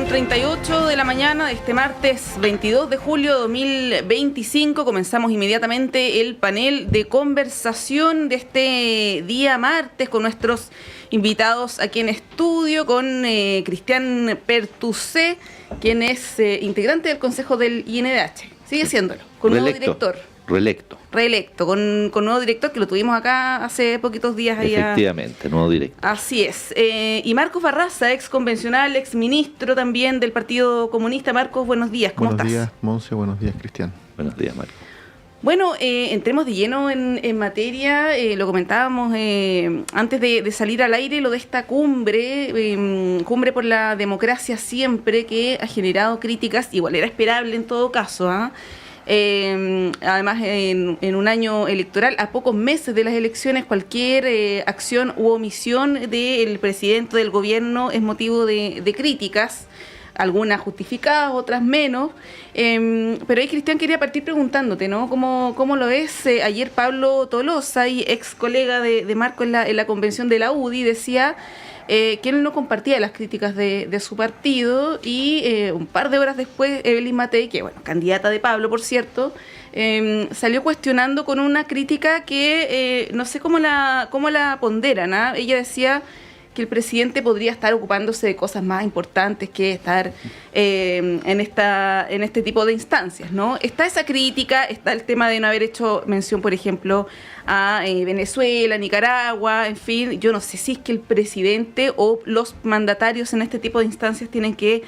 38 de la mañana de este martes 22 de julio de 2025. Comenzamos inmediatamente el panel de conversación de este día martes con nuestros invitados aquí en estudio, con Cristian Pertusé, quien es integrante del Consejo del INDH. Sigue siéndolo, con nuevo director. Reelecto, con nuevo director, que lo tuvimos acá hace poquitos días. Efectivamente, nuevo director. Así es. Y Marcos Barraza, ex convencional, ex ministro también del Partido Comunista. Marcos, buenos días, ¿cómo estás? Buenos días, Monse, buenos días, Cristian. Buenos días, Marcos. Bueno, entremos de lleno en materia. Lo comentábamos antes de salir al aire, lo de esta cumbre por la democracia siempre, que ha generado críticas, igual era esperable en todo caso, además en un año electoral, a pocos meses de las elecciones, cualquier acción u omisión del presidente del gobierno es motivo de críticas, algunas justificadas, otras menos, pero ahí, Cristian, quería partir preguntándote, ¿no? ¿Cómo lo ves? Ayer Pablo Tolosa, ex colega de Marco en la convención de la UDI, decía que él no compartía las críticas de su partido, y un par de horas después Evelyn Matei, que bueno, candidata de Pablo, por cierto, salió cuestionando con una crítica que no sé cómo la ponderan, ¿ah? Ella decía que el presidente podría estar ocupándose de cosas más importantes que estar en este tipo de instancias, ¿no? Está esa crítica, está el tema de no haber hecho mención, por ejemplo, a Venezuela, Nicaragua, en fin. Yo no sé si es que el presidente o los mandatarios en este tipo de instancias tienen que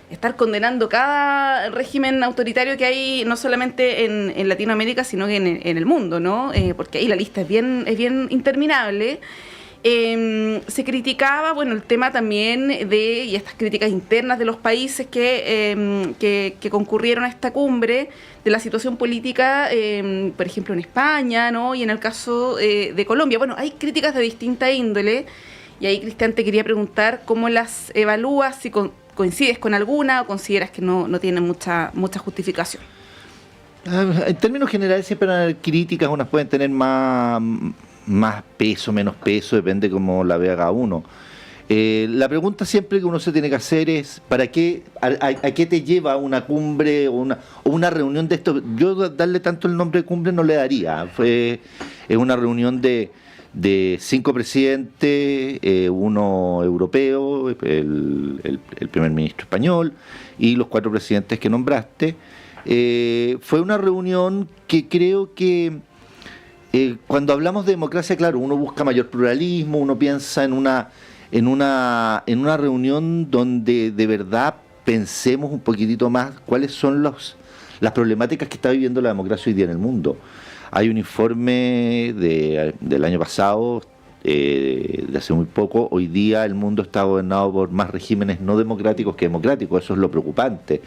estar condenando cada régimen autoritario que hay, no solamente en Latinoamérica, sino que en el mundo, ¿no? Porque ahí la lista es bien interminable. Se criticaba, bueno, el tema también y estas críticas internas de los países que concurrieron a esta cumbre, de la situación política, por ejemplo, en España, ¿no? Y en el caso de Colombia. Bueno, hay críticas de distinta índole, y ahí, Cristian, te quería preguntar cómo las evalúas, si coincides con alguna o consideras que no tienen mucha justificación. En términos generales siempre van a haber críticas, unas pueden tener más peso, menos peso, depende cómo la vea cada uno. La pregunta siempre que uno se tiene que hacer es ¿para qué, a qué te lleva una cumbre o una reunión de esto? Yo darle tanto el nombre de cumbre no le daría. Es una reunión de 5 presidentes, uno europeo, el primer ministro español y los 4 presidentes que nombraste. Fue una reunión que creo que cuando hablamos de democracia, claro, uno busca mayor pluralismo, uno piensa en una reunión donde de verdad pensemos un poquitito más cuáles son las problemáticas que está viviendo la democracia hoy día en el mundo. Hay un informe del año pasado, de hace muy poco. Hoy día el mundo está gobernado por más regímenes no democráticos que democráticos, eso es lo preocupante.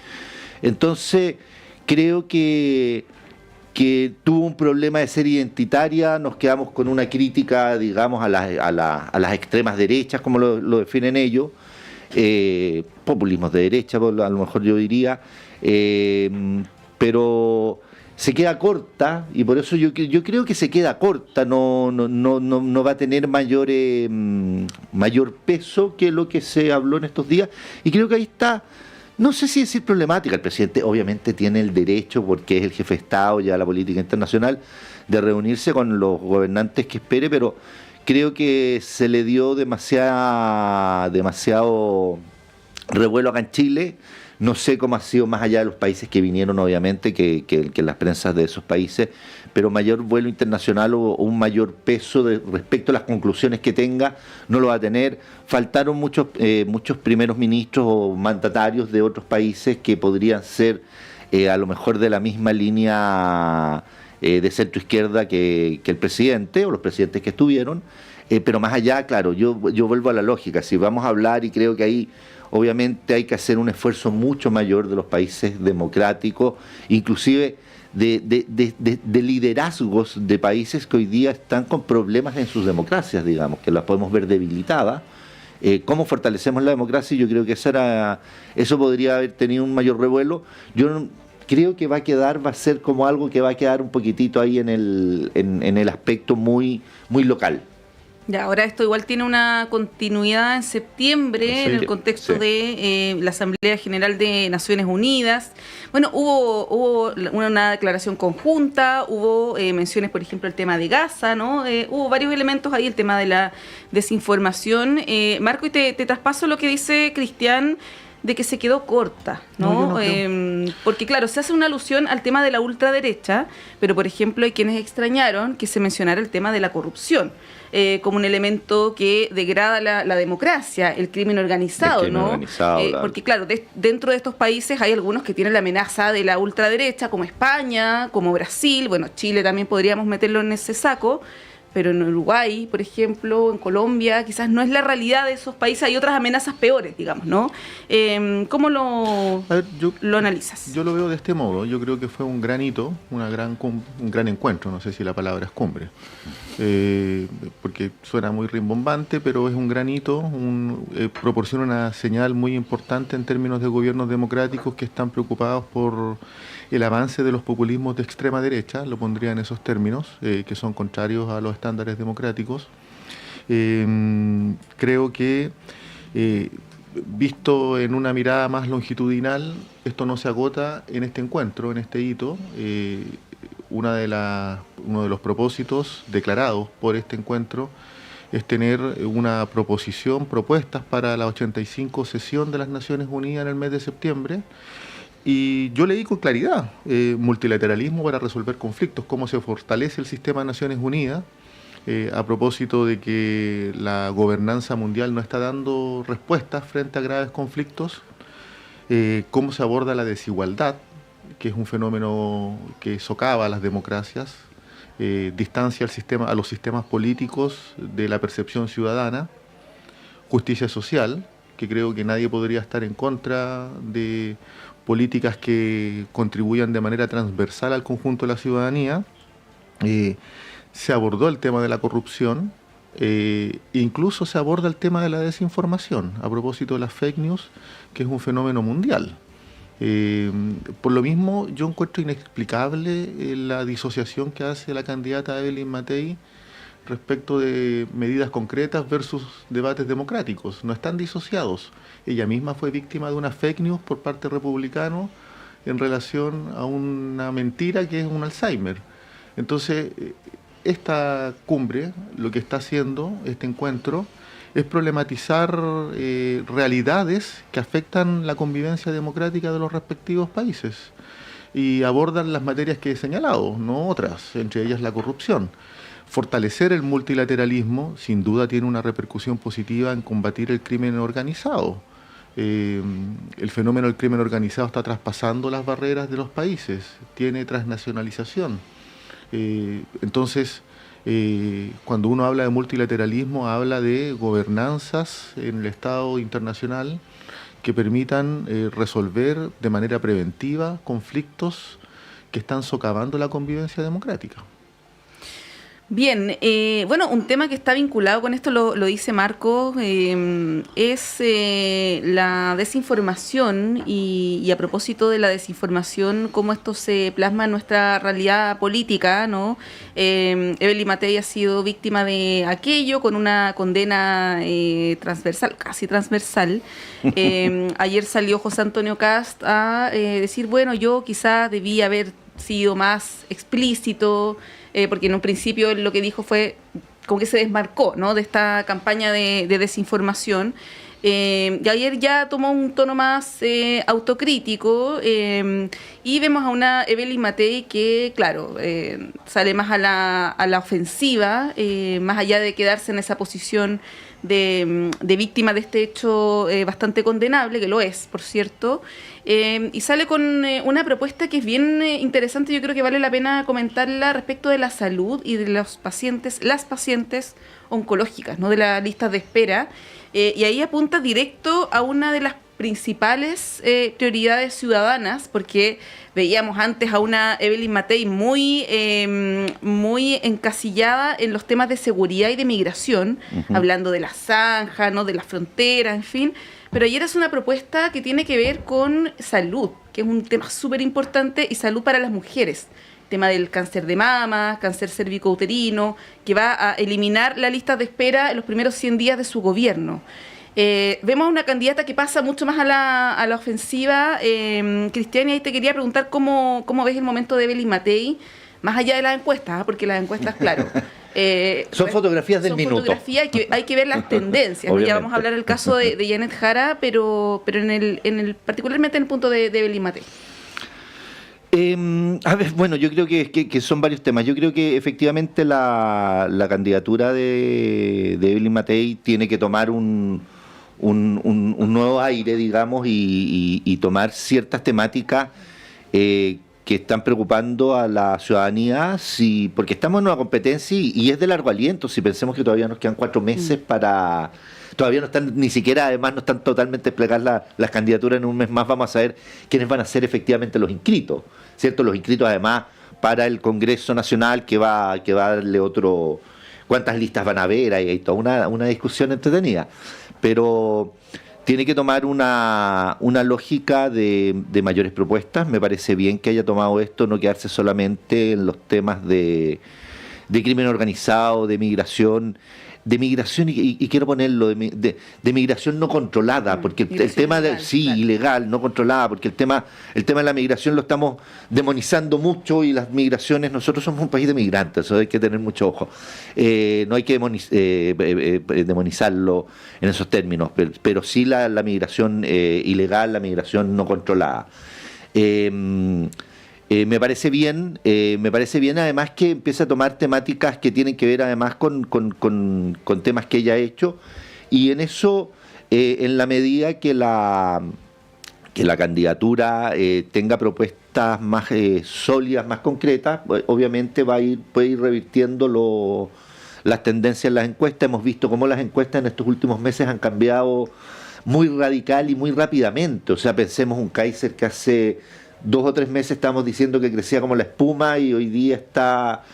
Entonces, creo que tuvo un problema de ser identitaria, nos quedamos con una crítica, digamos, a las extremas derechas, como lo definen ellos, populismos de derecha, a lo mejor yo diría, pero se queda corta, y por eso yo creo que se queda corta, no va a tener mayor peso que lo que se habló en estos días, y creo que ahí está. No sé si decir problemática, el presidente obviamente tiene el derecho, porque es el jefe de Estado, ya la política internacional, de reunirse con los gobernantes que espere, pero creo que se le dio demasiado revuelo acá en Chile. No sé cómo ha sido más allá de los países que vinieron, obviamente, que las prensas de esos países, pero mayor vuelo internacional o un mayor peso respecto a las conclusiones que tenga, no lo va a tener. Faltaron muchos primeros ministros o mandatarios de otros países que podrían ser a lo mejor de la misma línea de centro-izquierda que el presidente o los presidentes que estuvieron, pero más allá, claro, yo vuelvo a la lógica. Si vamos a hablar, y creo que ahí obviamente hay que hacer un esfuerzo mucho mayor de los países democráticos, inclusive de liderazgos de países que hoy día están con problemas en sus democracias, digamos, que las podemos ver debilitadas. ¿Cómo fortalecemos la democracia? Yo creo que eso podría haber tenido un mayor revuelo. Yo creo que va a ser como algo que va a quedar un poquitito ahí en el aspecto muy, muy local. Ya, ahora esto igual tiene una continuidad en septiembre en el contexto de la Asamblea General de Naciones Unidas. Bueno, hubo una declaración conjunta, hubo menciones, por ejemplo, el tema de Gaza, ¿no? Hubo varios elementos ahí, el tema de la desinformación. Marco, y te traspaso lo que dice Cristian, de que se quedó corta, ¿no? Porque claro, se hace una alusión al tema de la ultraderecha, pero por ejemplo hay quienes extrañaron que se mencionara el tema de la corrupción como un elemento que degrada la democracia, el crimen organizado, ¿no? Porque claro, dentro de estos países hay algunos que tienen la amenaza de la ultraderecha, como España, como Brasil, bueno, Chile también podríamos meterlo en ese saco, pero en Uruguay, por ejemplo, en Colombia, quizás no es la realidad de esos países, hay otras amenazas peores, digamos, ¿no? ¿Cómo lo analizas? Yo lo veo de este modo, yo creo que fue un gran hito, un gran encuentro, no sé si la palabra es cumbre, porque suena muy rimbombante, pero es un gran hito, proporciona una señal muy importante en términos de gobiernos democráticos que están preocupados por el avance de los populismos de extrema derecha, lo pondría en esos términos, que son contrarios a los estándares democráticos. Creo que, visto en una mirada más longitudinal, esto no se agota en este encuentro, en este hito. Uno de los propósitos declarados por este encuentro es tener propuestas para la 85 sesión de las Naciones Unidas en el mes de septiembre. Y yo leí con claridad multilateralismo para resolver conflictos, cómo se fortalece el sistema de Naciones Unidas, a propósito de que la gobernanza mundial no está dando respuestas frente a graves conflictos, cómo se aborda la desigualdad, que es un fenómeno que socava a las democracias, distancia a los sistemas políticos de la percepción ciudadana, justicia social, que creo que nadie podría estar en contra de políticas que contribuyan de manera transversal al conjunto de la ciudadanía. Se abordó el tema de la corrupción, incluso se aborda el tema de la desinformación, a propósito de las fake news, que es un fenómeno mundial. Por lo mismo, yo encuentro inexplicable la disociación que hace la candidata Evelyn Matei respecto de medidas concretas versus debates democráticos. No están disociados. Ella misma fue víctima de una fake news por parte republicana en relación a una mentira que es un Alzheimer. Entonces, esta cumbre, lo que está haciendo, este encuentro, es problematizar realidades que afectan la convivencia democrática de los respectivos países y abordan las materias que he señalado, no otras, entre ellas la corrupción. Fortalecer el multilateralismo sin duda tiene una repercusión positiva en combatir el crimen organizado. El fenómeno del crimen organizado está traspasando las barreras de los países, tiene transnacionalización. Entonces, cuando uno habla de multilateralismo, habla de gobernanzas en el Estado internacional que permitan resolver de manera preventiva conflictos que están socavando la convivencia democrática. Bien, bueno, un tema que está vinculado con esto, lo dice Marco, es la desinformación y a propósito de la desinformación, cómo esto se plasma en nuestra realidad política, ¿no? Evelyn Matei ha sido víctima de aquello con una condena transversal, casi transversal. Ayer salió José Antonio Kast a decir, bueno, yo quizá debía haber sido más explícito, porque en un principio lo que dijo fue como que se desmarcó, ¿no?, de esta campaña de desinformación. Y ayer ya tomó un tono más autocrítico y vemos a una Evelyn Matei que, claro, sale más a la ofensiva, más allá de quedarse en esa posición de víctima de este hecho bastante condenable, que lo es, por cierto, y sale con una propuesta que es bien interesante. Yo creo que vale la pena comentarla respecto de la salud y de los pacientes, las pacientes oncológicas, ¿no?, de las listas de espera, y ahí apunta directo a una de las principales prioridades ciudadanas, porque veíamos antes a una Evelyn Matei muy encasillada en los temas de seguridad y de migración, hablando de la zanja, ¿no?, de la frontera, en fin. Pero ayer es una propuesta que tiene que ver con salud, que es un tema súper importante, y salud para las mujeres. tema del cáncer de mama, cáncer cervicouterino, que va a eliminar la lista de espera en los primeros 100 días de su gobierno. Vemos una candidata que pasa mucho más a la ofensiva. Cristian, y ahí te quería preguntar cómo ves el momento de Evelyn Matei, más allá de las encuestas, porque las encuestas, claro... son fotografías del minuto. Fotografías que hay que ver las tendencias. ¿No? Ya vamos a hablar del caso de Janet Jara, pero particularmente en el punto de Evelyn Matei. A ver, bueno, yo creo que son varios temas. Yo creo que efectivamente la candidatura de Evelyn Matei tiene que tomar un nuevo aire, digamos, y tomar ciertas temáticas que están preocupando a la ciudadanía, porque estamos en una competencia y es de largo aliento. Si pensemos que todavía nos quedan 4 meses para... Todavía no están, ni siquiera, además, no están totalmente desplegadas las candidaturas. En un mes más vamos a saber quiénes van a ser efectivamente los inscritos, ¿cierto? Los inscritos, además, para el Congreso Nacional, que va a darle otro... ¿Cuántas listas van a haber? Hay toda una discusión entretenida. Pero tiene que tomar una lógica de mayores propuestas. Me parece bien que haya tomado esto, no quedarse solamente en los temas de crimen organizado, de migración y quiero ponerlo de migración no controlada, porque el tema de ilegal, no controlada, porque el tema de la migración lo estamos demonizando mucho, y las migraciones, nosotros somos un país de migrantes, eso hay que tener mucho ojo. No hay que demonizarlo en esos términos, pero sí la migración ilegal, la migración no controlada. Me parece bien además que empiece a tomar temáticas que tienen que ver además con temas que ella ha hecho, y en eso, en la medida que la candidatura tenga propuestas más sólidas, más concretas, obviamente puede ir revirtiendo las tendencias en las encuestas. Hemos visto cómo las encuestas en estos últimos meses han cambiado muy radical y muy rápidamente. O sea, pensemos un Kaiser que hace 2 o 3 meses estábamos diciendo que crecía como la espuma, y hoy día está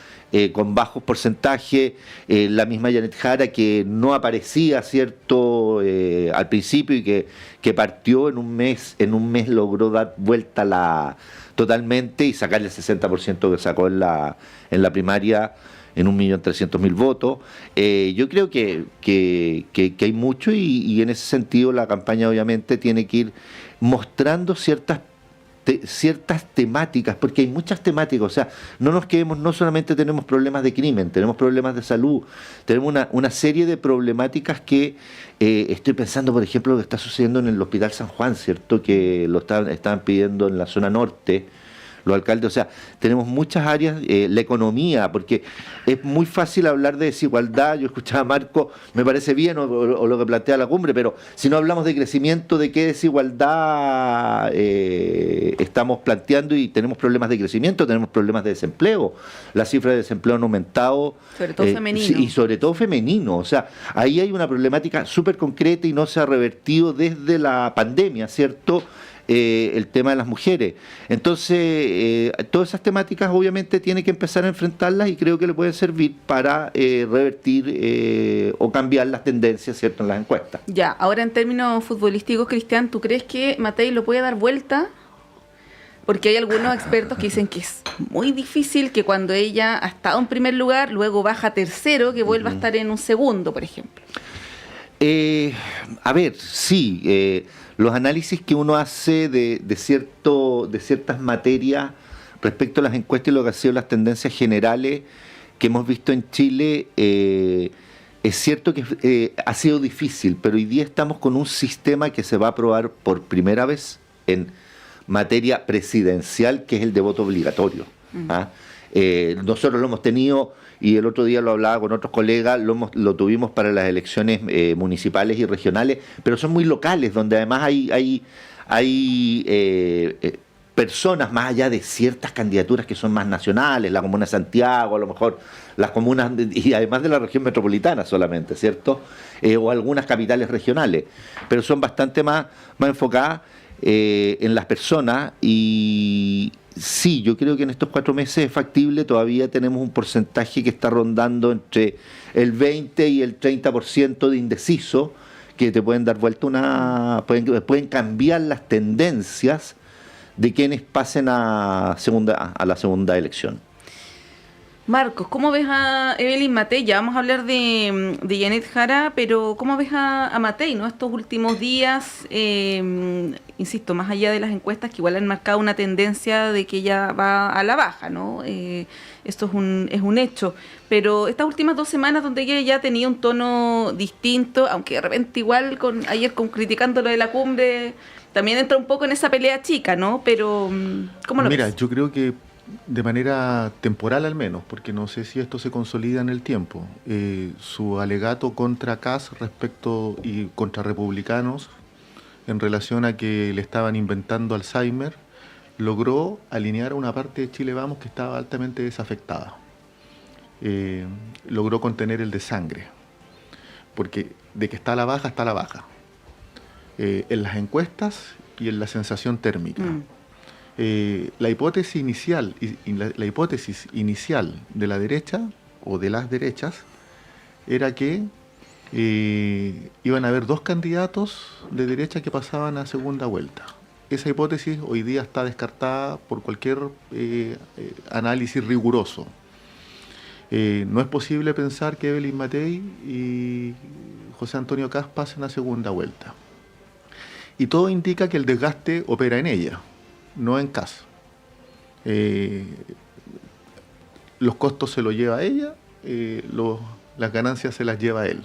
con bajos porcentajes. La misma Janet Jara, que no aparecía, ¿cierto?, al principio, y que partió en un mes logró dar vuelta totalmente y sacarle el 60% que sacó en la primaria, en 1.300.000 votos. Yo creo que hay mucho, y en ese sentido la campaña obviamente tiene que ir mostrando ciertas temáticas, porque hay muchas temáticas. O sea, no solamente tenemos problemas de crimen, tenemos problemas de salud, tenemos una serie de problemáticas que estoy pensando, por ejemplo, lo que está sucediendo en el Hospital San Juan, ¿cierto?, que estaban pidiendo en la zona norte los alcaldes. O sea, tenemos muchas áreas, la economía, porque es muy fácil hablar de desigualdad. Yo escuchaba a Marco, me parece bien, o lo que plantea la cumbre, pero si no hablamos de crecimiento, ¿de qué desigualdad estamos planteando? Y tenemos problemas de crecimiento, tenemos problemas de desempleo. Las cifras de desempleo han aumentado. Sobre todo femenino. Y sobre todo femenino. O sea, ahí hay una problemática súper concreta y no se ha revertido desde la pandemia, ¿cierto?, el tema de las mujeres. Entonces, todas esas temáticas obviamente tiene que empezar a enfrentarlas, y creo que le pueden servir para revertir o cambiar las tendencias, ¿cierto?, en las encuestas. Ya, ahora en términos futbolísticos, Cristian, ¿tú crees que Matei lo puede dar vuelta? Porque hay algunos expertos que dicen que es muy difícil, que cuando ella ha estado en primer lugar, luego baja a tercero, que vuelva a estar en un segundo, por ejemplo. A ver, sí, los análisis que uno hace de ciertas materias respecto a las encuestas y lo que han sido las tendencias generales que hemos visto en Chile, es cierto que ha sido difícil, pero hoy día estamos con un sistema que se va a aprobar por primera vez en materia presidencial, que es el de voto obligatorio. ¿Ah? Nosotros lo hemos tenido, y el otro día lo hablaba con otros colegas, lo tuvimos para las elecciones municipales y regionales, pero son muy locales, donde además hay personas más allá de ciertas candidaturas que son más nacionales, la Comuna de Santiago, a lo mejor las comunas, y además de la región metropolitana solamente, ¿cierto? O algunas capitales regionales, pero son bastante más enfocadas en las personas. Y sí, yo creo que en estos 4 meses es factible. Todavía tenemos un porcentaje que está rondando entre el 20 y el 30% de indeciso, que te pueden dar vuelta pueden cambiar las tendencias de quienes pasen a la segunda elección. Marcos, ¿cómo ves a Evelyn Matei? Ya vamos a hablar de Janet Jara, pero ¿cómo ves a Matei, ¿no? Estos últimos días, insisto, más allá de las encuestas que igual han marcado una tendencia de que ella va a la baja, ¿no? Esto es un hecho. Pero estas últimas 2 semanas donde ella ya tenía un tono distinto, aunque de repente igual ayer criticando lo de la cumbre, también entra un poco en esa pelea chica, ¿no? Pero, ¿cómo lo ves? Mira, yo creo que de manera temporal al menos, porque no sé si esto se consolida en el tiempo, su alegato contra Kast respecto y contra republicanos en relación a que le estaban inventando Alzheimer, logró alinear a una parte de Chile Vamos que estaba altamente desafectada. Logró contener el desangre, porque de que está a la baja, está a la baja. En las encuestas y en la sensación térmica. La hipótesis inicial la hipótesis inicial de la derecha o de las derechas era que iban a haber 2 candidatos de derecha que pasaban a segunda vuelta. Esa hipótesis hoy día está descartada por cualquier análisis riguroso. No es posible pensar que Evelyn Matei y José Antonio Kast pasen a segunda vuelta. Y todo indica que el desgaste opera en ella, no en Kast. Los costos se los lleva ella, las ganancias se las lleva él.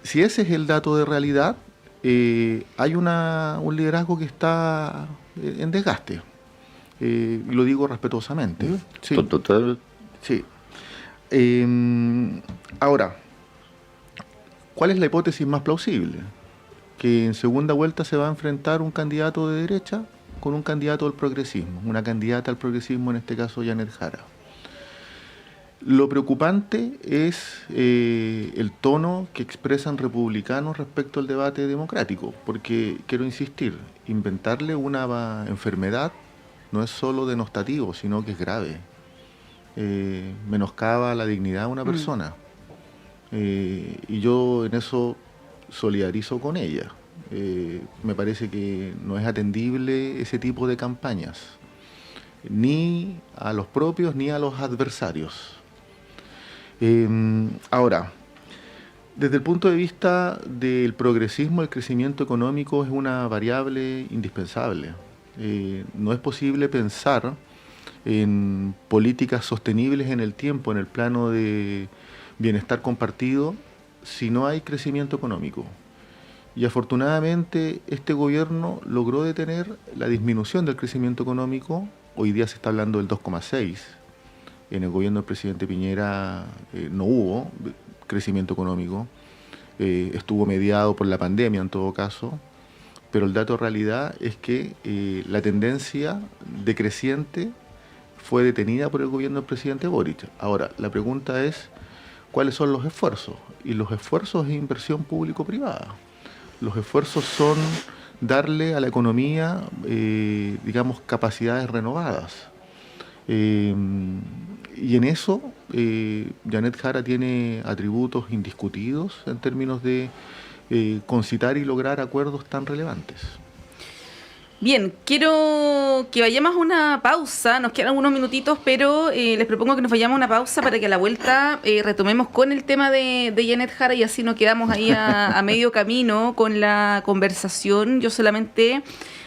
Si ese es el dato de realidad, hay un liderazgo que está en desgaste. Y lo digo respetuosamente. Sí. Sí. Ahora, ¿cuál es la hipótesis más plausible? Que en segunda vuelta se va a enfrentar un candidato de derecha con un candidato del progresismo, una candidata al progresismo, en este caso Janet Jara. Lo preocupante es el tono que expresan republicanos respecto al debate democrático, porque, quiero insistir, inventarle una enfermedad no es solo denostativo, sino que es grave. Menoscaba la dignidad de una persona. Y yo en eso solidarizo con ella. Me parece que no es atendible ese tipo de campañas, ni a los propios ni a los adversarios. Ahora, desde el punto de vista del progresismo, el crecimiento económico es una variable indispensable. No es posible pensar en políticas sostenibles en el tiempo, en el plano de bienestar compartido, si no hay crecimiento económico. Y afortunadamente este gobierno logró detener la disminución del crecimiento económico. Hoy día se está hablando del 2,6%. En el gobierno del presidente Piñera no hubo crecimiento económico. Estuvo mediado por la pandemia en todo caso. Pero el dato de realidad es que la tendencia decreciente fue detenida por el gobierno del presidente Boric. Ahora, la pregunta es, ¿cuáles son los esfuerzos? Y los esfuerzos es inversión público-privada. Los esfuerzos son darle a la economía, digamos, capacidades renovadas. Y en eso, Janet Jara tiene atributos indiscutidos en términos de concitar y lograr acuerdos tan relevantes. Bien, quiero que vayamos a una pausa, nos quedan algunos minutitos, pero les propongo que nos vayamos a una pausa para que a la vuelta retomemos con el tema de Janet Jara y así nos quedamos ahí a medio camino con la conversación. Yo solamente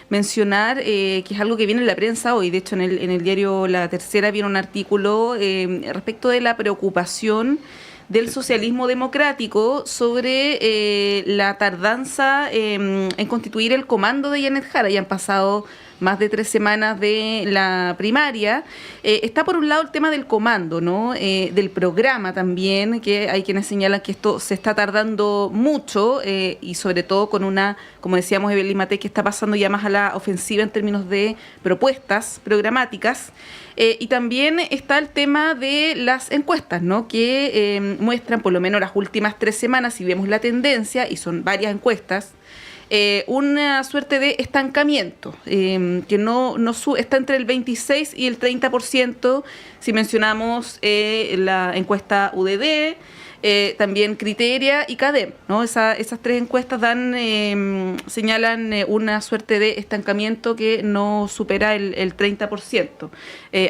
mencionar que es algo que viene en la prensa hoy, de hecho en el diario La Tercera viene un artículo respecto de la preocupación del socialismo democrático sobre la tardanza en constituir el comando de Janet Jara. Ya han pasado más de 3 semanas de la primaria. Está por un lado el tema del comando, ¿no? Del programa también, que hay quienes señalan que esto se está tardando mucho y sobre todo con una, como decíamos, Evelyn Matei, que está pasando ya más a la ofensiva en términos de propuestas programáticas. Y también está el tema de las encuestas, ¿no? Que muestran por lo menos las últimas 3 semanas, si vemos la tendencia, y son varias encuestas, una suerte de estancamiento, que no está entre el 26 y el 30%, si mencionamos la encuesta UDD, también Criteria y CADEM, ¿no? Esas 3 encuestas señalan una suerte de estancamiento que no supera el 30%.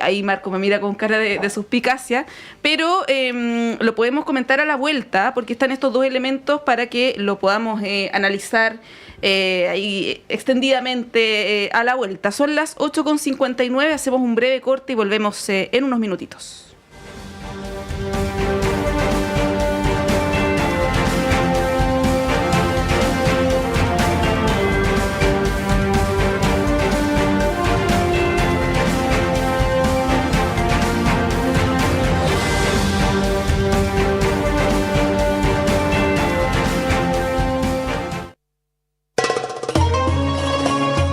Ahí Marco me mira con cara de suspicacia, pero lo podemos comentar a la vuelta, porque están estos 2 elementos para que lo podamos analizar ahí extendidamente a la vuelta. Son las 8:59, hacemos un breve corte y volvemos en unos minutitos.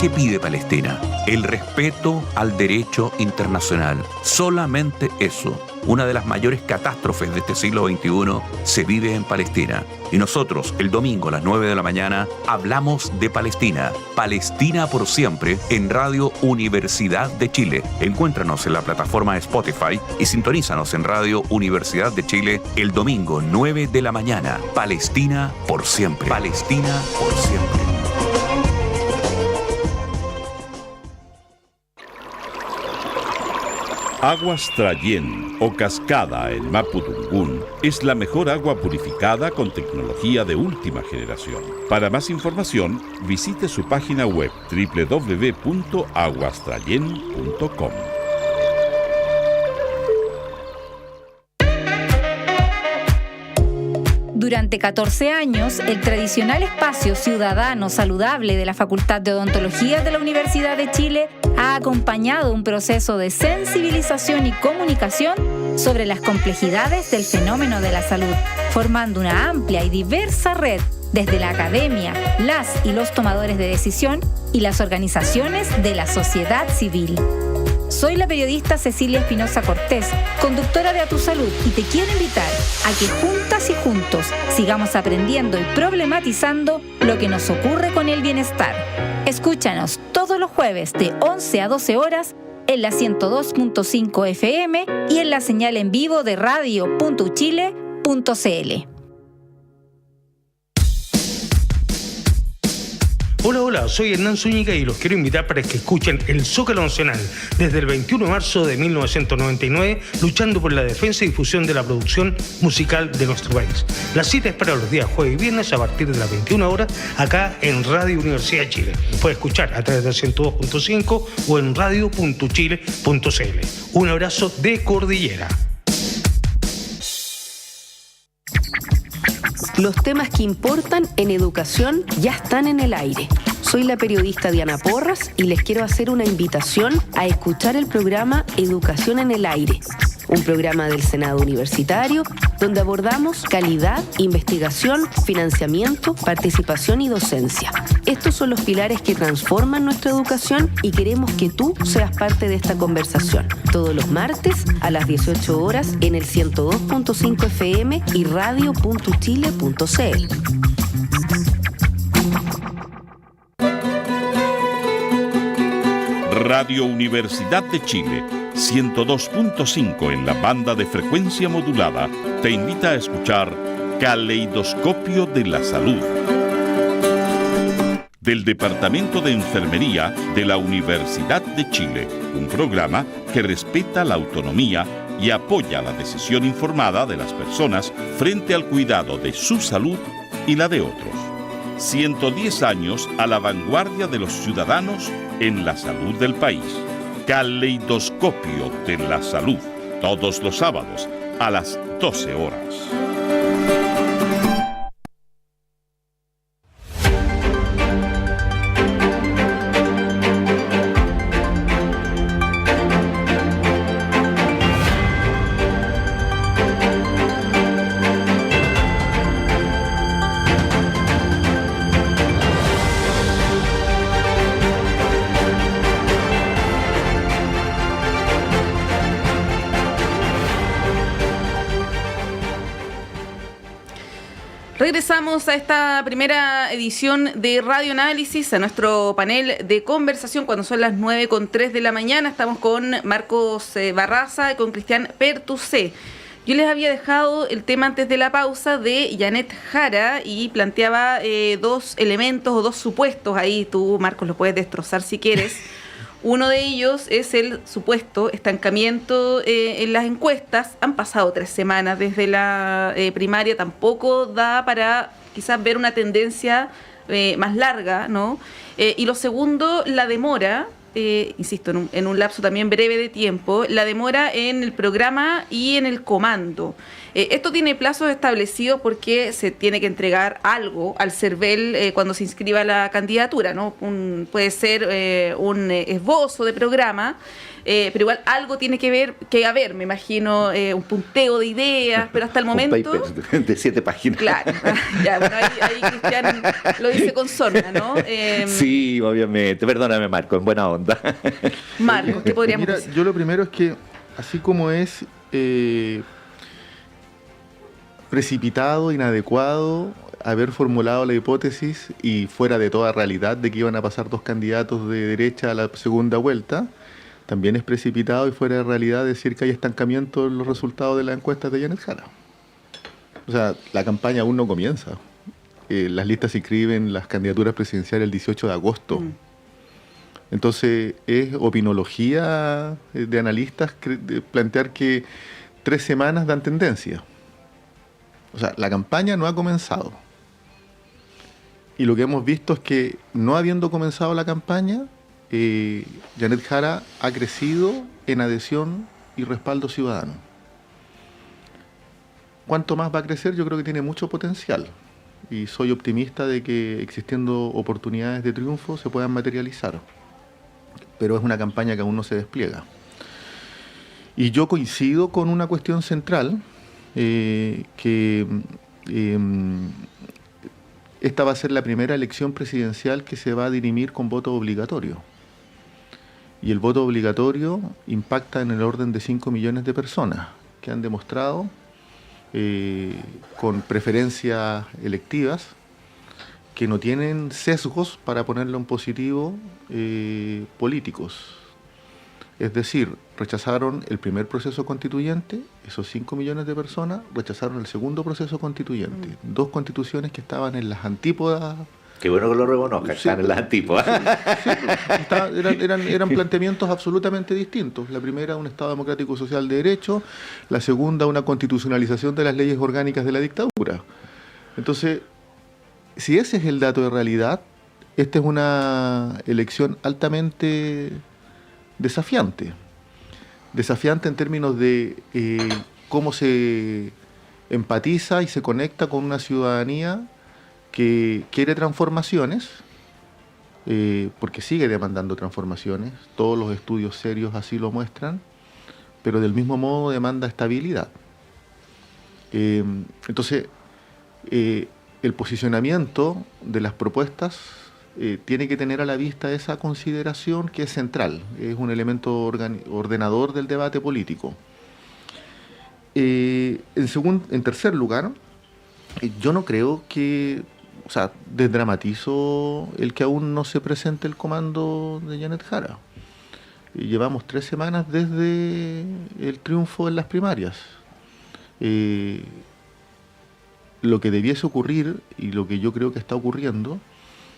¿Qué pide Palestina? El respeto al derecho internacional. Solamente eso. Una de las mayores catástrofes de este siglo XXI se vive en Palestina. Y nosotros, el domingo a las 9 de la mañana, hablamos de Palestina. Palestina por siempre en Radio Universidad de Chile. Encuéntranos en la plataforma Spotify y sintonízanos en Radio Universidad de Chile el domingo 9 de la mañana. Palestina por siempre. Palestina por siempre. Aguas Trayén o Cascada en Mapudungún es la mejor agua purificada con tecnología de última generación. Para más información, visite su página web www.aguastrayen.com. Durante 14 años, el tradicional espacio ciudadano saludable de la Facultad de Odontología de la Universidad de Chile ha acompañado un proceso de sensibilización y comunicación sobre las complejidades del fenómeno de la salud, formando una amplia y diversa red desde la academia, las y los tomadores de decisión y las organizaciones de la sociedad civil. Soy la periodista Cecilia Espinosa Cortés, conductora de A Tu Salud, y te quiero invitar a que juntas y juntos sigamos aprendiendo y problematizando lo que nos ocurre con el bienestar. Escúchanos todos los jueves de 11 a 12 horas en la 102.5 FM y en la señal en vivo de radio.uchile.cl. Hola, soy Hernán Zúñiga y los quiero invitar para que escuchen el Zócalo Nacional desde el 21 de marzo de 1999, luchando por la defensa y difusión de la producción musical de nuestro país. La cita es para los días jueves y viernes a partir de las 21 horas acá en Radio Universidad de Chile. Puede escuchar a través del 102.5 o en radio.chile.cl. Un abrazo de Cordillera. Los temas que importan en educación ya están en el aire. Soy la periodista Diana Porras y les quiero hacer una invitación a escuchar el programa Educación en el Aire, un programa del Senado Universitario donde abordamos calidad, investigación, financiamiento, participación y docencia. Estos son los pilares que transforman nuestra educación y queremos que tú seas parte de esta conversación. Todos los martes a las 18 horas en el 102.5 FM y radio.chile.cl. Radio Universidad de Chile, 102.5 en la banda de frecuencia modulada, te invita a escuchar Caleidoscopio de la Salud. Del Departamento de Enfermería de la Universidad de Chile, un programa que respeta la autonomía y apoya la decisión informada de las personas frente al cuidado de su salud y la de otros. 110 años a la vanguardia de los ciudadanos en la salud del país. Caleidoscopio de la Salud, todos los sábados a las 12 horas. Regresamos a esta primera edición de Radio Análisis, a nuestro panel de conversación cuando son las 9:03 de la mañana. Estamos con Marcos Barraza y con Cristian Pertucé. Yo les había dejado el tema antes de la pausa de Janet Jara y planteaba dos elementos o dos supuestos. Ahí tú, Marcos, lo puedes destrozar si quieres. Uno de ellos es el supuesto estancamiento en las encuestas. Han pasado 3 semanas desde la primaria, tampoco da para quizás ver una tendencia más larga, ¿no? Y lo segundo, la demora, insisto, en un lapso también breve de tiempo, la demora en el programa y en el comando. Esto tiene plazos establecidos porque se tiene que entregar algo al CERVEL cuando se inscriba la candidatura, ¿no? Puede ser un esbozo de programa, pero igual algo tiene que haber, me imagino, un punteo de ideas, pero hasta el momento... Un paper de 7 páginas. Claro, ya, bueno, ahí Cristian lo dice con sorna, ¿no? Sí, obviamente. Perdóname, Marco, en buena onda. Marco, ¿qué podríamos Mira, decir? yo lo primero es que, así como es precipitado, inadecuado haber formulado la hipótesis y fuera de toda realidad de que iban a pasar 2 candidatos de derecha a la segunda vuelta, también es precipitado y fuera de realidad decir que hay estancamiento en los resultados de las encuestas de Janet Jara. O sea, la campaña aún no comienza. Las listas se inscriben, las candidaturas presidenciales el 18 de agosto. Entonces, es opinología de analistas plantear que 3 semanas dan tendencia. O sea, la campaña no ha comenzado. Y lo que hemos visto es que, no habiendo comenzado la campaña, Janet Jara ha crecido en adhesión y respaldo ciudadano. ¿Cuánto más va a crecer? Yo creo que tiene mucho potencial. Y soy optimista de que, existiendo oportunidades de triunfo, se puedan materializar. Pero es una campaña que aún no se despliega. Y yo coincido con una cuestión central, que esta va a ser la primera elección presidencial que se va a dirimir con voto obligatorio. Y el voto obligatorio impacta en el orden de 5 millones de personas que han demostrado, con preferencias electivas, que no tienen sesgos, para ponerlo en positivo, políticos. Es decir, rechazaron el primer proceso constituyente, esos 5 millones de personas rechazaron el segundo proceso constituyente. 2 constituciones que estaban en las antípodas. Qué bueno que lo reconozca, están en las antípodas. Eran planteamientos absolutamente distintos. La primera, un Estado democrático social de derecho; la segunda, una constitucionalización de las leyes orgánicas de la dictadura. Entonces, si ese es el dato de realidad, esta es una elección altamente desafiante. Desafiante en términos de cómo se empatiza y se conecta con una ciudadanía que quiere transformaciones, porque sigue demandando transformaciones, todos los estudios serios así lo muestran, pero del mismo modo demanda estabilidad. Entonces, el posicionamiento de las propuestas tiene que tener a la vista esa consideración, que es central, es un elemento ordenador del debate político. En tercer lugar, yo no creo que, o sea, desdramatizo el que aún no se presente el comando de Janet Jara. Llevamos 3 semanas desde el triunfo en las primarias. Lo que debiese ocurrir, y lo que yo creo que está ocurriendo,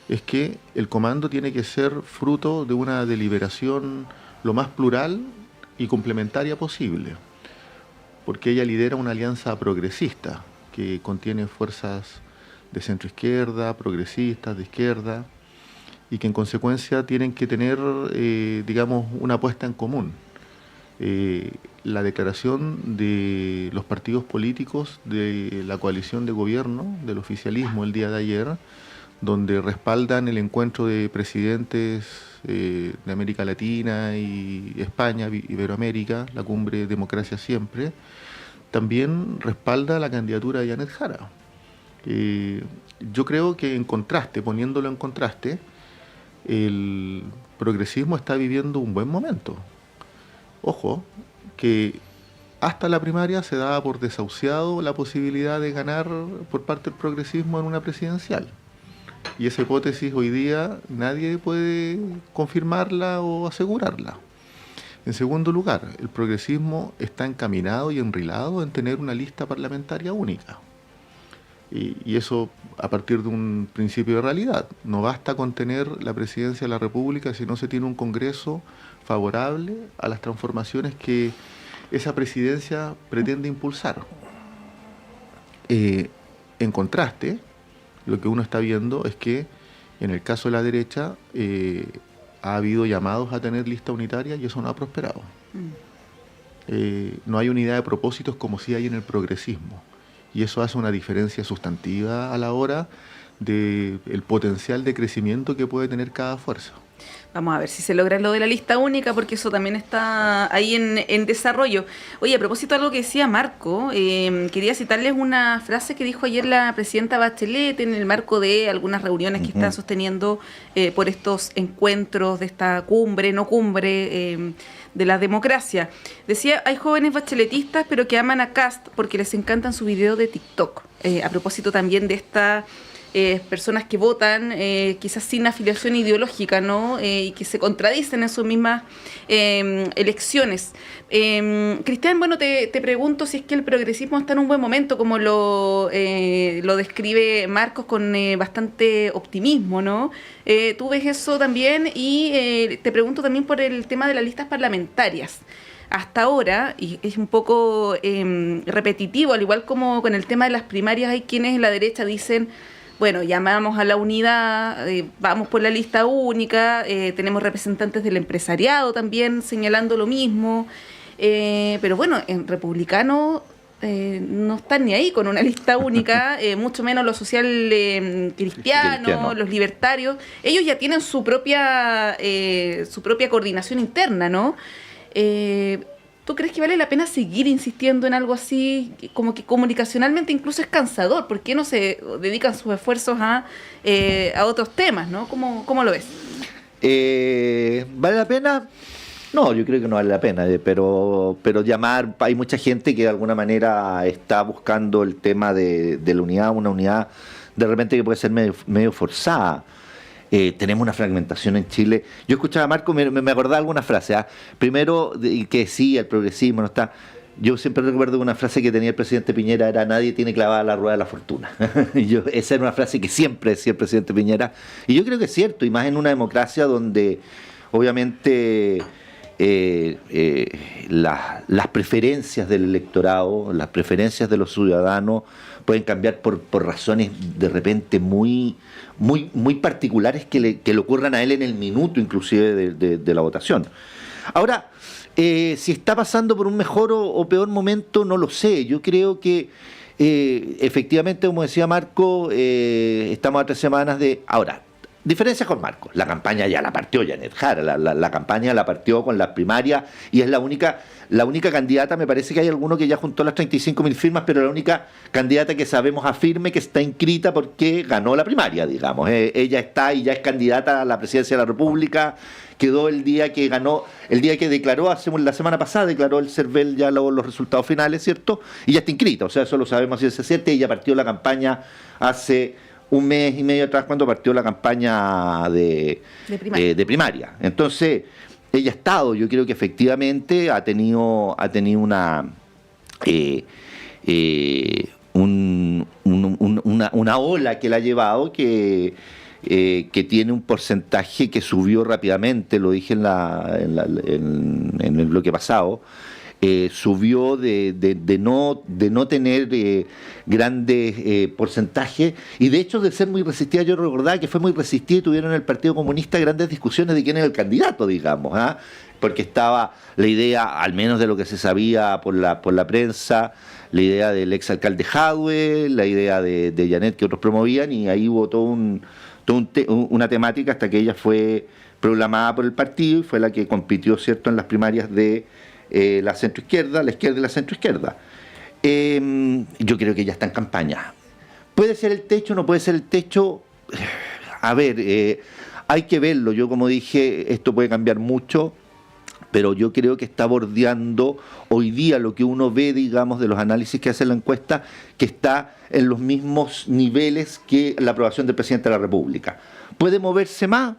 es que el comando tiene que ser fruto de una deliberación lo más plural y complementaria posible, porque ella lidera una alianza progresista que contiene fuerzas de centro-izquierda, progresistas, de izquierda, y que en consecuencia tienen que tener, digamos, una apuesta en común. La declaración de los partidos políticos de la coalición de gobierno, del oficialismo, el día de ayer, donde respaldan el encuentro de presidentes de América Latina y España, Iberoamérica, la cumbre Democracia Siempre, también respalda la candidatura de Janet Jara. Yo creo que, en contraste, poniéndolo en contraste, el progresismo está viviendo un buen momento. Ojo, que hasta la primaria se daba por desahuciado la posibilidad de ganar por parte del progresismo en una presidencial. Y esa hipótesis hoy día nadie puede confirmarla o asegurarla. En segundo lugar, el progresismo está encaminado y enrilado en tener una lista parlamentaria única. Y eso a partir de un principio de realidad. No basta con tener la presidencia de la República si no se tiene un Congreso favorable a las transformaciones que esa presidencia pretende impulsar. En contraste, lo que uno está viendo es que en el caso de la derecha ha habido llamados a tener lista unitaria y eso no ha prosperado. No hay unidad de propósitos como sí hay en el progresismo. Y eso hace una diferencia sustantiva a la hora del potencial de crecimiento que puede tener cada fuerza. Vamos a ver si se logra lo de la lista única, porque eso también está ahí en desarrollo. Oye, a propósito de algo que decía Marco, quería citarles una frase que dijo ayer la presidenta Bachelet en el marco de algunas reuniones que están sosteniendo por estos encuentros de esta cumbre, no cumbre, de la democracia. Decía, hay jóvenes bacheletistas pero que aman a Kast porque les encantan su video de TikTok. A propósito también de esta... personas que votan quizás sin afiliación ideológica, ¿no? Y que se contradicen en sus mismas elecciones. Cristian, bueno, te pregunto si es que el progresismo está en un buen momento, como lo describe Marcos con bastante optimismo, ¿no? Tú ves eso también y te pregunto también por el tema de las listas parlamentarias. Hasta ahora, y es un poco repetitivo, al igual como con el tema de las primarias, hay quienes en la derecha dicen, bueno, llamamos a la unidad, vamos por la lista única, tenemos representantes del empresariado también señalando lo mismo, pero bueno, en republicano no están ni ahí con una lista única, mucho menos los social cristianos, los libertarios, ellos ya tienen su propia coordinación interna, ¿no? ¿Tú crees que vale la pena seguir insistiendo en algo así? Como que comunicacionalmente incluso es cansador. ¿Por qué no se dedican sus esfuerzos a otros temas, ¿no? ¿Cómo lo ves? ¿Vale la pena? No, yo creo que no vale la pena, pero llamar, hay mucha gente que de alguna manera está buscando el tema de la unidad, una unidad de repente que puede ser medio forzada. Tenemos una fragmentación en Chile. Yo escuchaba a Marco, me acordaba alguna frase. Primero, que sí, el progresismo no está. Yo siempre recuerdo una frase que tenía el presidente Piñera, era nadie tiene clavada la rueda de la fortuna. Esa era una frase que siempre decía el presidente Piñera. Y yo creo que es cierto, y más en una democracia donde obviamente las preferencias del electorado, las preferencias de los ciudadanos pueden cambiar por razones de repente muy particulares que le ocurran a él en el minuto inclusive de la votación. Ahora, si está pasando por un mejor o peor momento, no lo sé. Yo creo que efectivamente, como decía Marco, estamos a 3 semanas de... Ahora, diferencias con Marco. La campaña ya la partió Janet Jara, la campaña la partió con las primarias y es la única candidata, me parece que hay alguno que ya juntó las 35.000 firmas, pero la única candidata que sabemos afirme que está inscrita porque ganó la primaria, digamos. Ella está y ya es candidata a la presidencia de la República, quedó el día que ganó, el día que declaró, la semana pasada declaró el CERVEL ya los resultados finales, ¿cierto? Y ya está inscrita, o sea, eso lo sabemos si es cierto, ella partió la campaña hace... un mes y medio atrás cuando partió la campaña de primaria. Entonces, ella ha estado, yo creo que efectivamente ha tenido una ola que la ha llevado que tiene un porcentaje que subió rápidamente, lo dije en el bloque pasado. Subió de no tener grandes porcentajes y de hecho de ser muy resistida. Yo recordaba que fue muy resistida y tuvieron en el Partido Comunista grandes discusiones de quién era el candidato, digamos, porque estaba la idea, al menos de lo que se sabía por la prensa, la idea del exalcalde Jadwe, la idea de Janet que otros promovían, y ahí hubo una temática hasta que ella fue proclamada por el partido y fue la que compitió, ¿cierto?, en las primarias de la centroizquierda, la izquierda y la centroizquierda. Yo creo que ya está en campaña. ¿Puede ser el techo? ¿No puede ser el techo? A ver, hay que verlo. Yo, como dije, esto puede cambiar mucho, pero yo creo que está bordeando hoy día lo que uno ve, digamos, de los análisis que hace la encuesta, que está en los mismos niveles que la aprobación del presidente de la República. ¿Puede moverse más?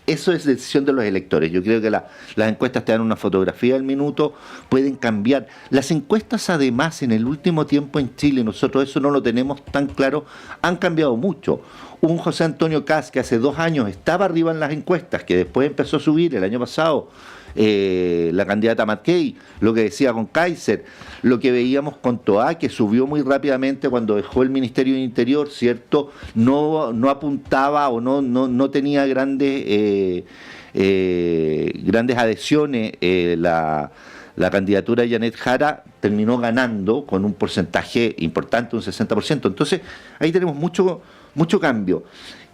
eso es decisión de los electores. Yo creo que las encuestas te dan una fotografía al minuto, pueden cambiar. Las encuestas, además, en el último tiempo en Chile, nosotros eso no lo tenemos tan claro, han cambiado mucho. Un José Antonio Kast que hace 2 años estaba arriba en las encuestas, que después empezó a subir el año pasado, la candidata McKay, lo que decía con Kaiser, lo que veíamos con Toá, que subió muy rápidamente cuando dejó el Ministerio del Interior, ¿cierto? No apuntaba o no tenía grandes adhesiones. La candidatura de Janet Jara terminó ganando con un porcentaje importante, un 60%. Entonces, ahí tenemos mucho cambio.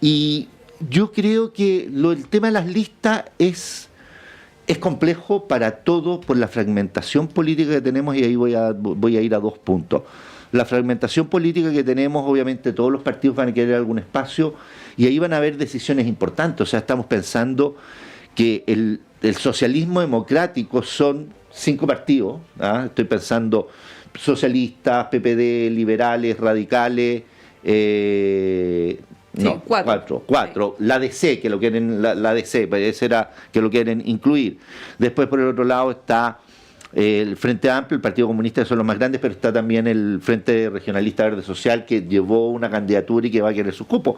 Y yo creo que el tema de las listas es complejo para todo por la fragmentación política que tenemos, y ahí voy a ir a 2 puntos. La fragmentación política que tenemos, obviamente todos los partidos van a querer algún espacio y ahí van a haber decisiones importantes. O sea, estamos pensando que el socialismo democrático son 5 partidos, ¿ah? Estoy pensando socialistas, PPD, liberales, radicales, Sí, 4. La DC, que lo quieren, la DC, ese era que lo quieren incluir. Después, por el otro lado, está el Frente Amplio, el Partido Comunista, que son los más grandes, pero está también el Frente Regionalista Verde Social, que llevó una candidatura y que va a querer sus cupos.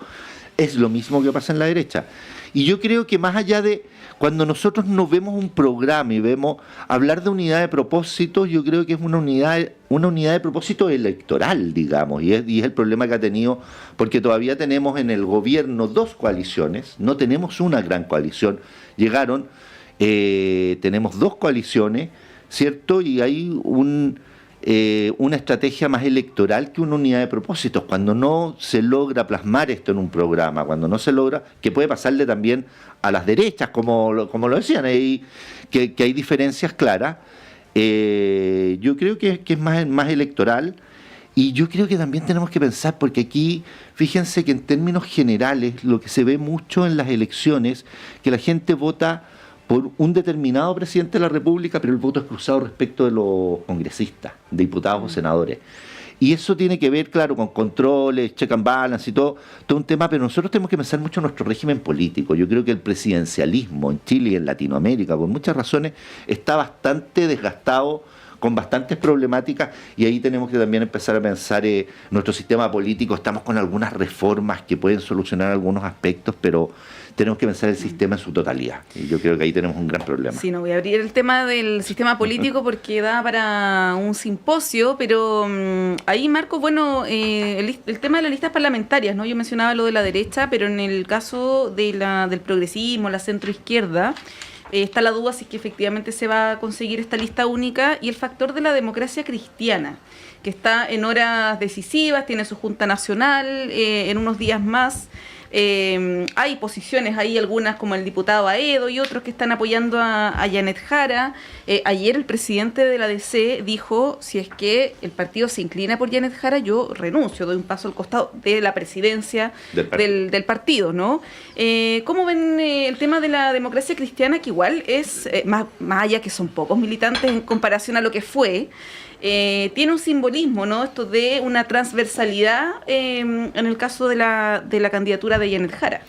Es lo mismo que pasa en la derecha. Y yo creo que más allá de cuando nosotros no vemos un programa y vemos hablar de unidad de propósito, yo creo que es una unidad de propósito electoral, digamos, y es el problema que ha tenido, porque todavía tenemos en el gobierno 2 coaliciones, no tenemos una gran coalición. Tenemos 2 coaliciones, ¿cierto? Y hay una estrategia más electoral que una unidad de propósitos. Cuando no se logra plasmar esto en un programa, cuando no se logra, que puede pasarle también a las derechas, como lo decían, que hay diferencias claras, yo creo que es más electoral. Y yo creo que también tenemos que pensar, porque aquí, fíjense que en términos generales, lo que se ve mucho en las elecciones, que la gente vota por un determinado presidente de la República, pero el voto es cruzado respecto de los congresistas, diputados o senadores. Y eso tiene que ver, claro, con controles, check and balance y todo un tema, pero nosotros tenemos que pensar mucho en nuestro régimen político. Yo creo que el presidencialismo en Chile y en Latinoamérica, por muchas razones, está bastante desgastado, con bastantes problemáticas, y ahí tenemos que también empezar a pensar nuestro sistema político. Estamos con algunas reformas que pueden solucionar algunos aspectos, pero tenemos que pensar el sistema en su totalidad, y yo creo que ahí tenemos un gran problema. Sí, no voy a abrir el tema del sistema político porque da para un simposio, pero ahí, Marco, bueno, el tema de las listas parlamentarias, ¿no? Yo mencionaba lo de la derecha, pero en el caso del progresismo, la centroizquierda, está la duda si es que efectivamente se va a conseguir esta lista única, y el factor de la democracia cristiana, que está en horas decisivas, tiene su Junta Nacional en unos días más. Hay posiciones ahí, algunas como el diputado Aedo y otros que están apoyando a Janet Jara. Ayer el presidente de la DC dijo: si es que el partido se inclina por Janet Jara, yo renuncio, doy un paso al costado de la presidencia del partido, ¿no? ¿Cómo ven el tema de la democracia cristiana, que igual es, más allá que son pocos militantes en comparación a lo que fue, tiene un simbolismo, ¿no? Esto de una transversalidad en el caso de la candidatura de Janet Jara?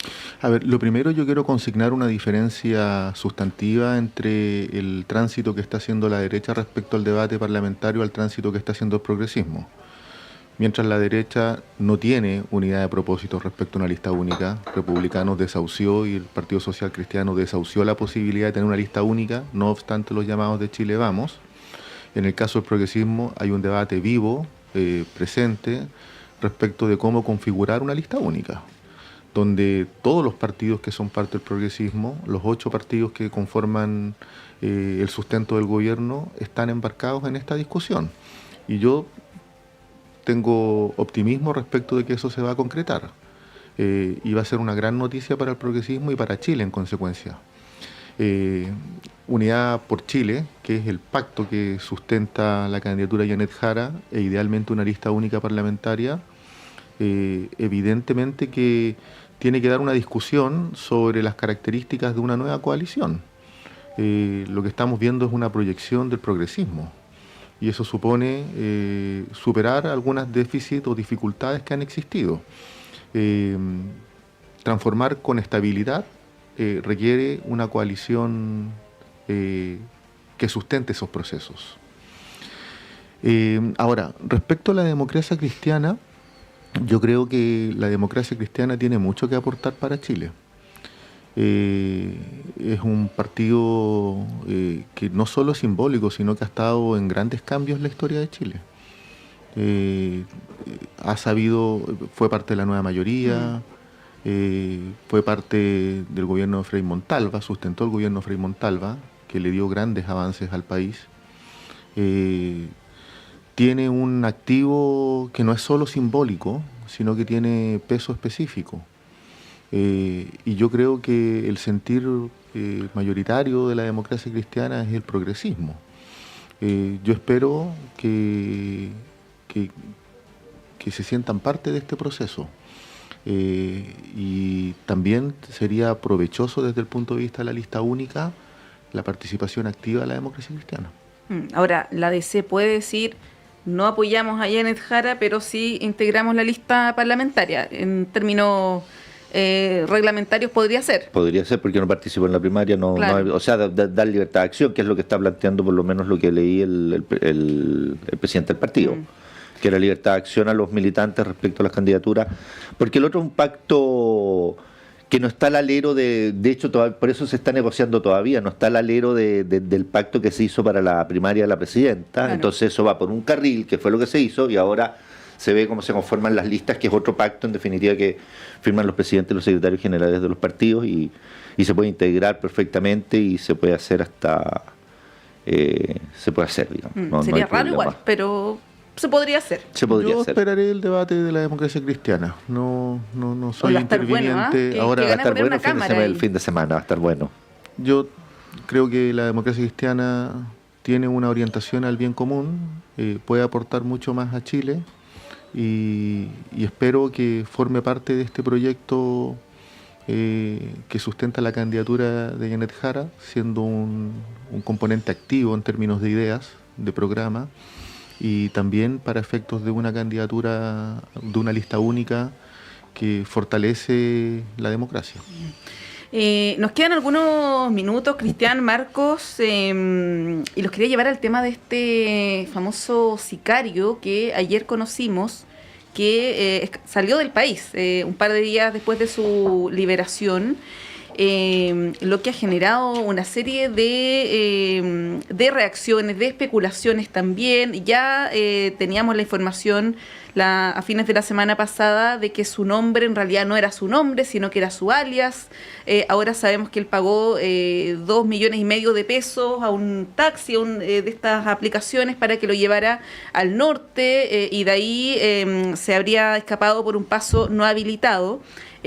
A ver, lo primero, yo quiero consignar una diferencia sustantiva entre el tránsito que está haciendo la derecha respecto al debate parlamentario al tránsito que está haciendo el progresismo. Mientras la derecha no tiene unidad de propósitos respecto a una lista única, Republicanos desahució y el Partido Social Cristiano desahució la posibilidad de tener una lista única, no obstante los llamados de Chile Vamos. En el caso del progresismo hay un debate vivo, presente, respecto de cómo configurar una lista única, donde todos los partidos que son parte del progresismo, los 8 partidos que conforman el sustento del gobierno, están embarcados en esta discusión. Y yo tengo optimismo respecto de que eso se va a concretar. Y va a ser una gran noticia para el progresismo y para Chile en consecuencia. Unidad por Chile, que es el pacto que sustenta la candidatura de Janet Jara, e idealmente una lista única parlamentaria, evidentemente que tiene que dar una discusión sobre las características de una nueva coalición. Lo que estamos viendo es una proyección del progresismo, y eso supone superar algunos déficits o dificultades que han existido. Transformar con estabilidad requiere una coalición que sustente esos procesos. Ahora, respecto a la democracia cristiana, yo creo que la democracia cristiana tiene mucho que aportar para Chile. Es un partido que no solo es simbólico, sino que ha estado en grandes cambios en la historia de Chile. Fue parte de la nueva mayoría, fue parte del gobierno de Frei Montalva, sustentó el gobierno de Frei Montalva, que le dio grandes avances al país. Tiene un activo que no es solo simbólico, sino que tiene peso específico. Y yo creo que el sentir mayoritario de la democracia cristiana es el progresismo. Yo espero que se sientan parte de este proceso. Y también sería provechoso desde el punto de vista de la lista única la participación activa de la democracia cristiana. Ahora, la DC puede decir, no apoyamos a Janet Jara, pero sí integramos la lista parlamentaria. En términos reglamentarios podría ser. Podría ser porque no participó en la primaria, Claro. o sea, dar libertad de acción, que es lo que está planteando por lo menos lo que leí el presidente del partido, que era libertad de acción a los militantes respecto a las candidaturas, porque el otro es un pacto que no está al alero de hecho, por eso se está negociando todavía, no está al alero del pacto que se hizo para la primaria de la presidenta, Claro. Entonces eso va por un carril, que fue lo que se hizo, y ahora se ve cómo se conforman las listas, que es otro pacto en definitiva que firman los presidentes y los secretarios generales de los partidos, y se puede integrar perfectamente y se puede hacer digamos. Sería hay raro problema. igual, pero se podría hacer. Se podría Yo hacer. esperaré el debate de la democracia cristiana. No soy Va a estar bueno, interviniente. ¿ah? Ahora Que Va a van a estar poner bueno una cámara el ahí. fin de semana, va a estar bueno. yo creo que la democracia cristiana tiene una orientación al bien común, puede aportar mucho más a Chile y espero que forme parte de este proyecto que sustenta la candidatura de Janet Jara, siendo un componente activo en términos de ideas, de programa, y también para efectos de una candidatura, de una lista única que fortalece la democracia. Nos quedan algunos minutos, Cristian, Marcos, y los quería llevar al tema de este famoso sicario que ayer conocimos, que salió del país un par de días después de su liberación, lo que ha generado una serie de reacciones, de especulaciones también. Ya teníamos la información a fines de la semana pasada de que su nombre en realidad no era su nombre, sino que era su alias. Ahora sabemos que él pagó 2,5 millones de pesos a un taxi, de estas aplicaciones, para que lo llevara al norte, y de ahí se habría escapado por un paso no habilitado,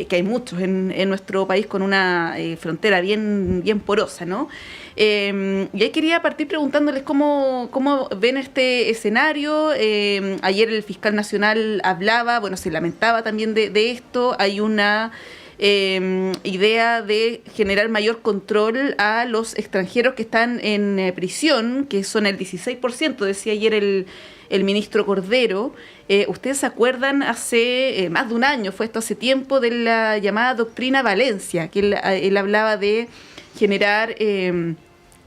que hay muchos en nuestro país con una frontera bien porosa, ¿no? Y ahí quería partir preguntándoles cómo ven este escenario. Ayer el fiscal nacional hablaba, se lamentaba también de esto. Hay una idea de generar mayor control a los extranjeros que están en prisión, que son el 16%, decía ayer el ministro Cordero. ¿Ustedes se acuerdan hace más de un año, fue esto hace tiempo, de la llamada doctrina Valencia, que él hablaba de generar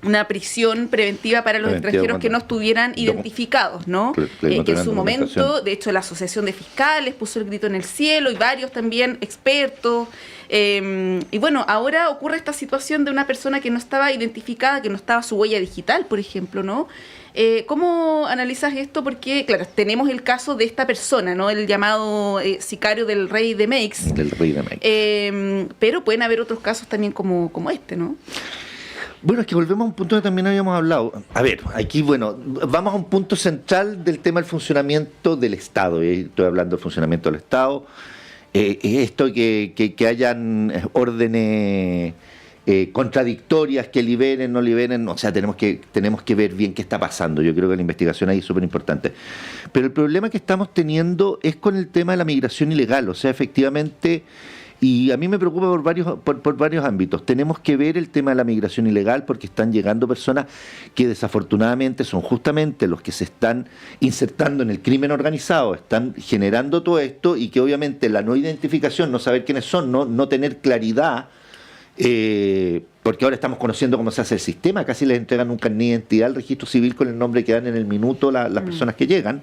una prisión preventiva para los extranjeros que no estuvieran identificados, ¿no? Que en su momento, de hecho, la Asociación de Fiscales puso el grito en el cielo y varios también expertos. Y bueno, ahora ocurre esta situación de una persona que no estaba identificada, que no estaba su huella digital, por ejemplo, ¿no? ¿Cómo analizas esto? Porque, claro, tenemos el caso de esta persona, ¿no? El llamado sicario del Rey de Meix. Del Rey de Meix. Pero pueden haber otros casos también como este, ¿no? Bueno, es que volvemos a un punto que también habíamos hablado. A ver, aquí, vamos a un punto central del tema del funcionamiento del Estado. Estoy hablando del funcionamiento del Estado. Esto que hayan órdenes contradictorias, que liberen, no liberen, o sea, tenemos que ver bien qué está pasando. Yo creo que la investigación ahí es súper importante. Pero el problema que estamos teniendo es con el tema de la migración ilegal. O sea, efectivamente, y a mí me preocupa por varios ámbitos. Tenemos que ver el tema de la migración ilegal, porque están llegando personas que desafortunadamente son justamente los que se están insertando en el crimen organizado, están generando todo esto, y que obviamente la no identificación, no saber quiénes son, no tener claridad porque ahora estamos conociendo cómo se hace el sistema, casi les entregan un carnet de identidad al registro civil con el nombre que dan en el minuto las personas que llegan.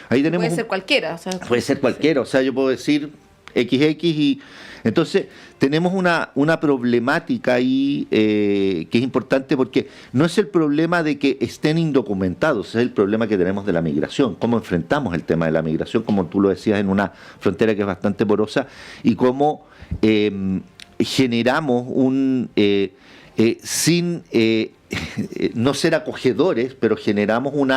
Ahí tenemos puede ser cualquiera. O sea, puede ser cualquiera, o sea, yo puedo decir XX y... Entonces, tenemos una problemática ahí que es importante porque no es el problema de que estén indocumentados, es el problema que tenemos de la migración, cómo enfrentamos el tema de la migración, como tú lo decías, en una frontera que es bastante porosa, y cómo generamos sin no ser acogedores, pero generamos un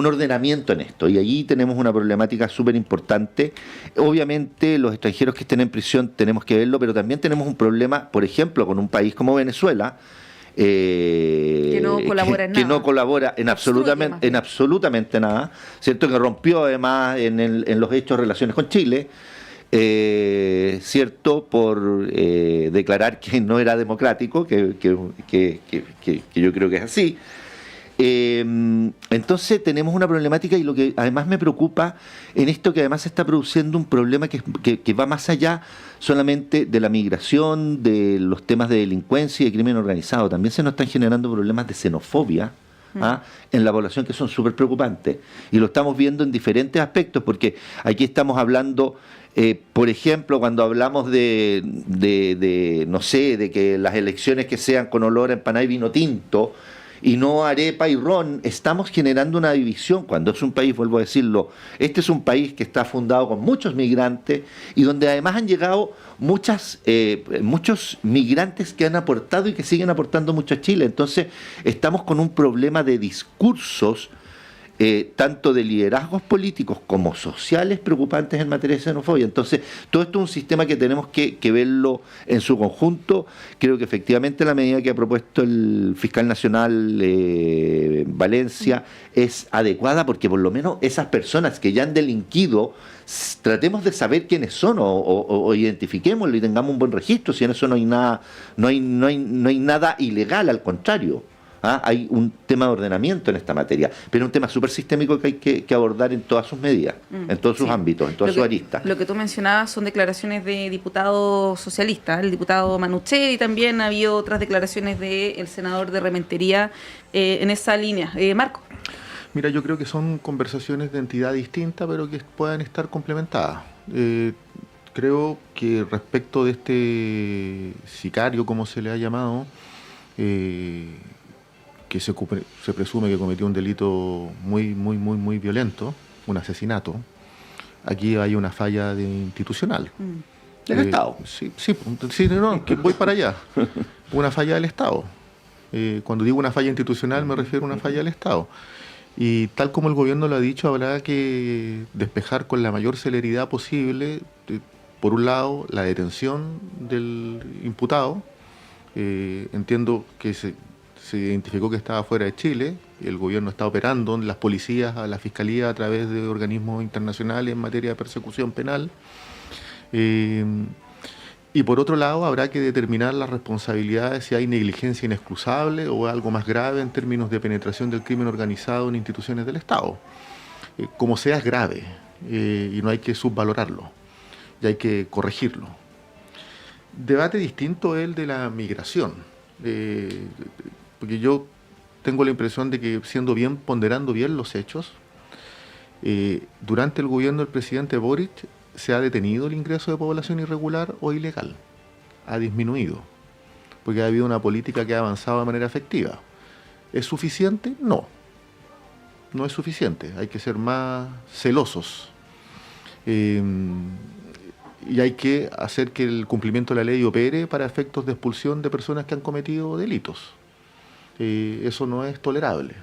ordenamiento en esto, y allí tenemos una problemática súper importante. Obviamente los extranjeros que estén en prisión tenemos que verlo, pero también tenemos un problema, por ejemplo, con un país como Venezuela, que no colabora en que nada. no colabora en absolutamente nada, ¿cierto? Que rompió además en los hechos relaciones con Chile, cierto, por declarar que no era democrático, que yo creo que es así. Entonces tenemos una problemática, y lo que además me preocupa en esto, que además se está produciendo un problema que va más allá solamente de la migración, de los temas de delincuencia y de crimen organizado. También se nos están generando problemas de xenofobia en la población que son súper preocupantes, y lo estamos viendo en diferentes aspectos, porque aquí estamos hablando, por ejemplo, cuando hablamos de no sé, de que las elecciones que sean con olor a empanada y vino tinto y no arepa y ron, estamos generando una división cuando es un país, vuelvo a decirlo, este es un país que está fundado con muchos migrantes y donde además han llegado muchos migrantes que han aportado y que siguen aportando mucho a Chile. Entonces estamos con un problema de discursos, tanto de liderazgos políticos como sociales, preocupantes en materia de xenofobia. Entonces, todo esto es un sistema que tenemos que verlo en su conjunto. Creo que efectivamente la medida que ha propuesto el fiscal nacional Valencia es adecuada, porque por lo menos esas personas que ya han delinquido, tratemos de saber quiénes son o identifiquémoslo y tengamos un buen registro. Si en eso no hay nada ilegal, al contrario. Hay un tema de ordenamiento en esta materia, pero un tema súper sistémico que hay que abordar en todas sus medidas, en todos sus ámbitos, en todas sus aristas. Lo que tú mencionabas son declaraciones de diputados socialistas, el diputado Manucheri, y también ha habido otras declaraciones del senador de Rementería en esa línea. Marco. Mira, yo creo que son conversaciones de entidad distinta, pero que puedan estar complementadas. Creo que respecto de este sicario, como se le ha llamado, que se presume que cometió un delito muy violento, un asesinato, aquí hay una falla institucional. ¿Del Estado? Sí, que voy para allá. Una falla del Estado. Cuando digo una falla institucional me refiero a una falla del Estado. Y tal como el gobierno lo ha dicho, habrá que despejar con la mayor celeridad posible, por un lado, la detención del imputado. Entiendo que se identificó que estaba fuera de Chile, el gobierno está operando, las policías, a la fiscalía a través de organismos internacionales en materia de persecución penal. Y por otro lado, habrá que determinar las responsabilidades, si hay negligencia inexcusable o algo más grave en términos de penetración del crimen organizado en instituciones del Estado. Como sea, es grave, y no hay que subvalorarlo, y hay que corregirlo. Debate distinto el de la migración, porque yo tengo la impresión de que, ponderando bien los hechos, durante el gobierno del presidente Boric se ha detenido el ingreso de población irregular o ilegal, ha disminuido, porque ha habido una política que ha avanzado de manera efectiva. ¿Es suficiente? No es suficiente, hay que ser más celosos. Y hay que hacer que el cumplimiento de la ley opere para efectos de expulsión de personas que han cometido delitos. Eso no es tolerable.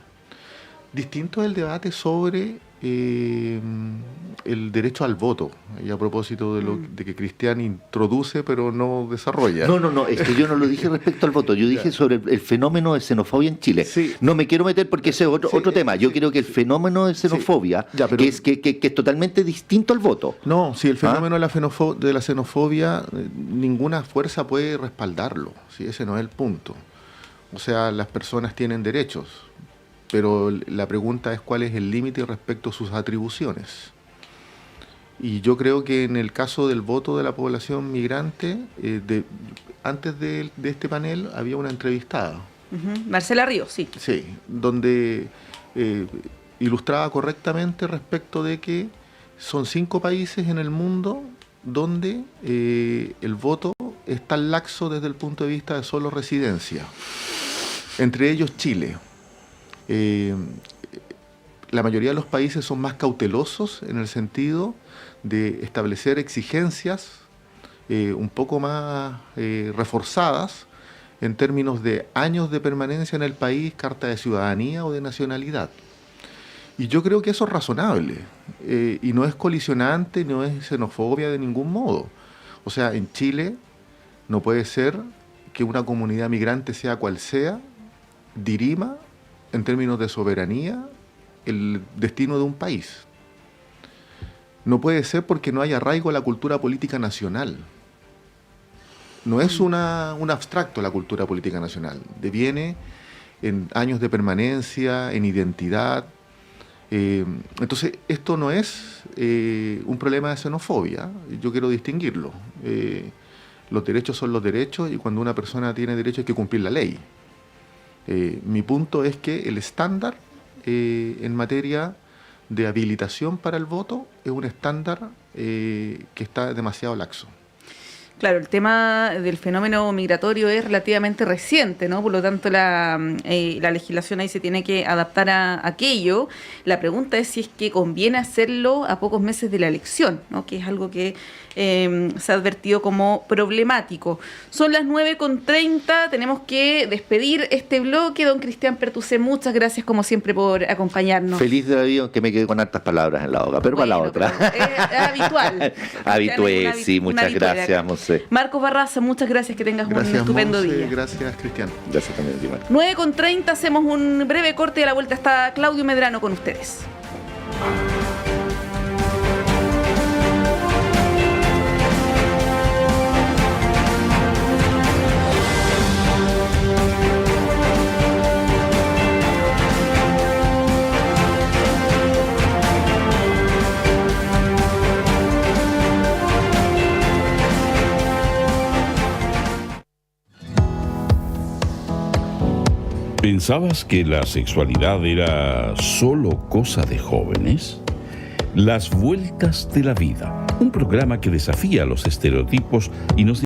Distinto es el debate sobre el derecho al voto, y a propósito de que Cristian introduce pero no desarrolla. No, es que yo no lo dije respecto al voto, yo dije sobre el fenómeno de xenofobia en Chile. Sí. No me quiero meter porque ese es otro tema. Yo creo que el fenómeno de xenofobia, que es totalmente distinto al voto. No, si el fenómeno de la xenofobia, ninguna fuerza puede respaldarlo, ¿sí? Ese no es el punto. O sea, las personas tienen derechos, pero la pregunta es cuál es el límite respecto a sus atribuciones. Y yo creo que en el caso del voto de la población migrante, antes de este panel había una entrevistada. Marcela Ríos, sí. Sí, donde ilustraba correctamente respecto de que son 5 países en el mundo donde el voto es tan laxo desde el punto de vista de solo residencia. Entre ellos Chile. La mayoría de los países son más cautelosos en el sentido de establecer exigencias un poco más reforzadas en términos de años de permanencia en el país, carta de ciudadanía o de nacionalidad. Y yo creo que eso es razonable y no es colisionante, no es xenofobia de ningún modo. O sea, en Chile no puede ser que una comunidad migrante, sea cual sea, dirima en términos de soberanía el destino de un país. No puede ser porque no hay arraigo a la cultura política nacional. No es un abstracto la cultura política nacional. Deviene en años de permanencia, en identidad. Entonces, esto no es un problema de xenofobia. Yo quiero distinguirlo. Los derechos son los derechos y cuando una persona tiene derecho hay que cumplir la ley. Mi punto es que el estándar en materia de habilitación para el voto es un estándar que está demasiado laxo. Claro, el tema del fenómeno migratorio es relativamente reciente, ¿no? Por lo tanto, la legislación ahí se tiene que adaptar a aquello. La pregunta es si es que conviene hacerlo a pocos meses de la elección, ¿no? Que es algo que se ha advertido como problemático. Son las 9:30, tenemos que despedir este bloque. Don Cristian Pertusé, muchas gracias como siempre por acompañarnos. Feliz de la vida, aunque me quedé con hartas palabras en la boca, pero bueno, para la otra. Es habitual. Habitué, sí, muchas gracias, Monse. Marcos Barraza, muchas gracias, que tengas un estupendo Monse, día. Gracias, Cristian. Gracias también, Dimar. 9:30, hacemos un breve corte y a la vuelta está Claudio Medrano con ustedes. ¿Pensabas que la sexualidad era solo cosa de jóvenes? Las vueltas de la vida, un programa que desafía los estereotipos y nos